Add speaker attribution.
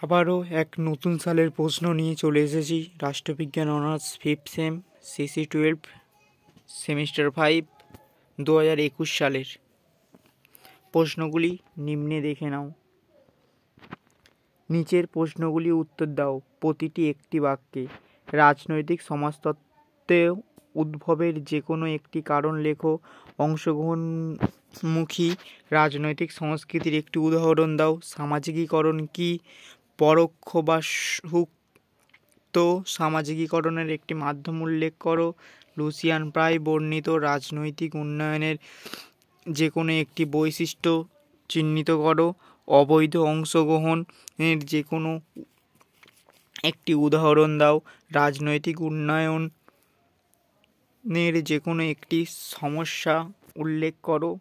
Speaker 1: আবারও এক নতুন সালের প্রশ্ন নিয়ে চলে এসেছি। রাষ্ট্রবিজ্ঞান honours 5th same CC 12 semester 5 2021 সালের প্রশ্নগুলি নিম্নে দেখে নাও। নিচের প্রশ্নগুলি উত্তর দাও প্রতিটি একটি বাক্যে। রাজনৈতিক সমাজতত্ত্বে উদ্ভবের যে কোনো একটি কারণ লেখো। অংশগ্রহণমুখী রাজনৈতিক সংস্কৃতির একটি উদাহরণ দাও। সামাজিকীকরণ কি? পরোক্ষ বা সুপ্ত সামাজিকীকরণের একটি মাধ্যম উল্লেখ করো। লুসিয়ান প্রায় বর্ণিত রাজনৈতিক উন্নয়নের যে কোনো একটি বৈশিষ্ট্য চিহ্নিত করো। অবৈধ অংশগ্রহণের যে কোনো একটি উদাহরণ দাও। রাজনৈতিক উন্নয়নের যে কোনো একটি সমস্যা উল্লেখ করো।